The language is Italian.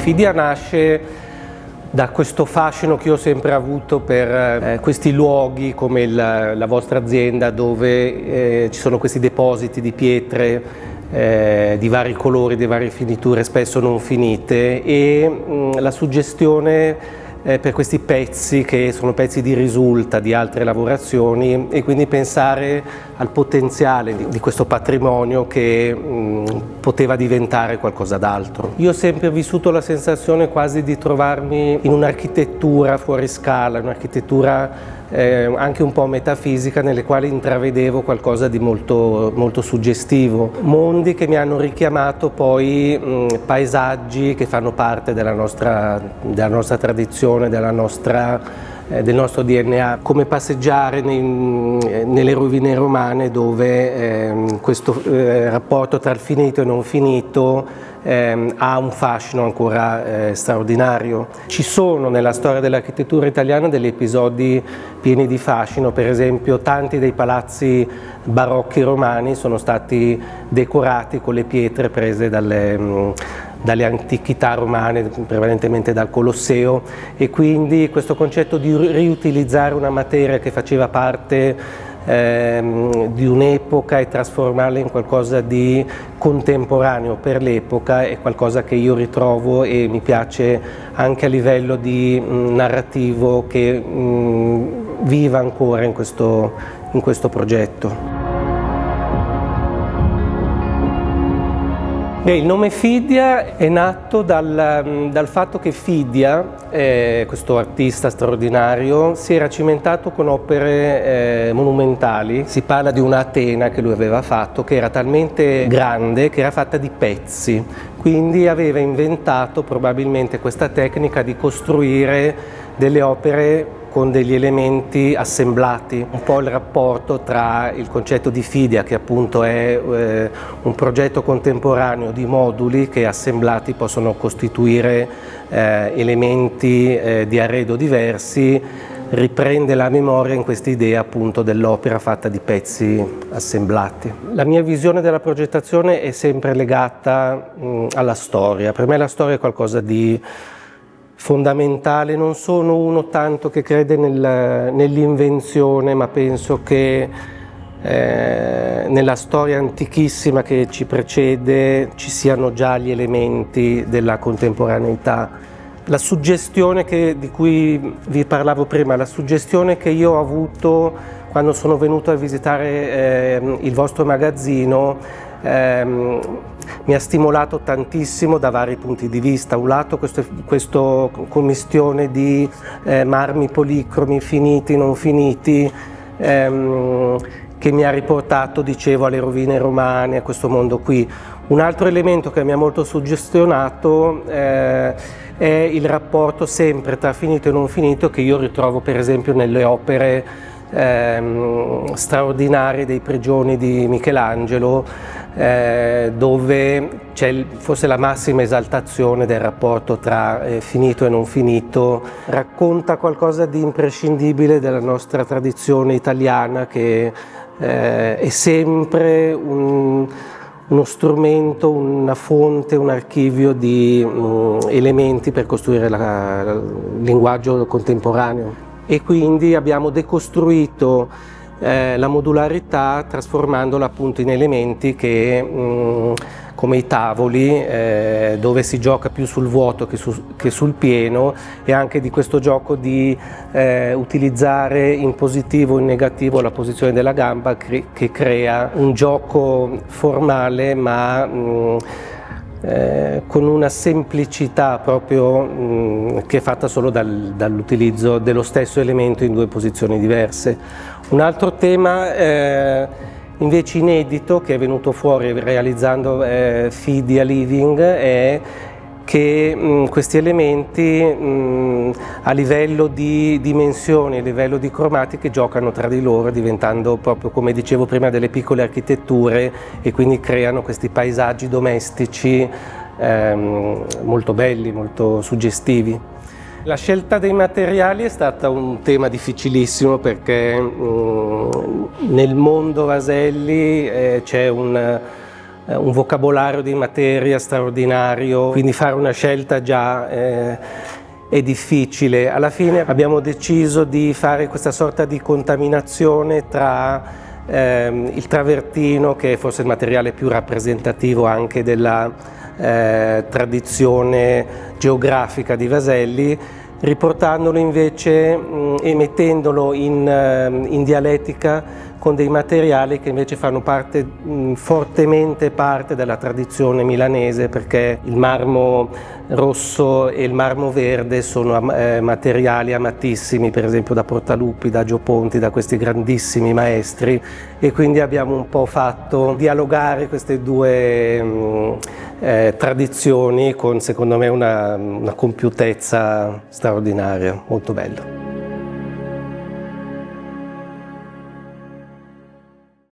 Fidia nasce da questo fascino che io ho sempre avuto per questi luoghi come la vostra azienda, dove ci sono questi depositi di pietre di vari colori, di varie finiture, spesso non finite, e la suggestione per questi pezzi che sono pezzi di risulta di altre lavorazioni, e quindi pensare al potenziale di questo patrimonio che poteva diventare qualcosa d'altro. Io ho sempre vissuto la sensazione quasi di trovarmi in un'architettura fuori scala, un'architettura anche un po' metafisica, nelle quali intravedevo qualcosa di molto, molto suggestivo. Mondi che mi hanno richiamato poi paesaggi che fanno parte della nostra tradizione, del nostro DNA, come passeggiare nelle rovine romane, dove questo rapporto tra il finito e non finito ha un fascino ancora straordinario. Ci sono nella storia dell'architettura italiana degli episodi pieni di fascino. Per esempio, tanti dei palazzi barocchi romani sono stati decorati con le pietre prese dalle antichità romane, prevalentemente dal Colosseo, e quindi questo concetto di riutilizzare una materia che faceva parte di un'epoca e trasformarla in qualcosa di contemporaneo per l'epoca è qualcosa che io ritrovo e mi piace anche a livello di narrativo, che viva ancora in questo progetto. Il nome Fidia è nato dal fatto che Fidia, questo artista straordinario, si era cimentato con opere monumentali. Si parla di un'Atena che lui aveva fatto, che era talmente grande che era fatta di pezzi, quindi aveva inventato probabilmente questa tecnica di costruire delle opere con degli elementi assemblati, un po' il rapporto tra il concetto di Fidia, che appunto è un progetto contemporaneo di moduli che assemblati possono costituire elementi di arredo diversi, riprende la memoria in questa idea appunto dell'opera fatta di pezzi assemblati. La mia visione della progettazione è sempre legata alla storia. Per me la storia è qualcosa di fondamentale. Non sono uno tanto che crede nell'invenzione, ma penso che nella storia antichissima che ci precede ci siano già gli elementi della contemporaneità. La suggestione di cui vi parlavo prima, la suggestione che io ho avuto quando sono venuto a visitare il vostro magazzino, mi ha stimolato tantissimo da vari punti di vista. Un lato questa commistione di marmi policromi finiti, non finiti, che mi ha riportato, dicevo, alle rovine romane, a questo mondo qui. Un altro elemento che mi ha molto suggestionato è il rapporto sempre tra finito e non finito, che io ritrovo per esempio nelle opere straordinarie dei Prigioni di Michelangelo, dove c'è forse la massima esaltazione del rapporto tra finito e non finito. Racconta qualcosa di imprescindibile della nostra tradizione italiana, che è sempre uno strumento, una fonte, un archivio di elementi per costruire il linguaggio contemporaneo. E quindi abbiamo decostruito la modularità, trasformandola appunto in elementi che, come i tavoli, dove si gioca più sul vuoto che sul pieno, e anche di questo gioco di utilizzare in positivo o in negativo la posizione della gamba, che crea un gioco formale ma con una semplicità proprio che è fatta solo dall'utilizzo dello stesso elemento in due posizioni diverse. Un altro tema invece inedito che è venuto fuori realizzando Fidia Living è che questi elementi a livello di dimensioni, a livello di cromatiche giocano tra di loro, diventando proprio, come dicevo prima, delle piccole architetture, e quindi creano questi paesaggi domestici molto belli, molto suggestivi. La scelta dei materiali è stata un tema difficilissimo, perché nel mondo Vaselli c'è un vocabolario di materia straordinario, quindi fare una scelta già è difficile. Alla fine abbiamo deciso di fare questa sorta di contaminazione tra il travertino, che è forse il materiale più rappresentativo anche della tradizione geografica di Vaselli, riportandolo invece e mettendolo in dialettica con dei materiali che invece fanno parte, fortemente parte della tradizione milanese, perché il marmo rosso e il marmo verde sono materiali amatissimi, per esempio da Portaluppi, da Gio Ponti, da questi grandissimi maestri, e quindi abbiamo un po' fatto dialogare queste due tradizioni con, secondo me, una compiutezza straordinaria, molto bello.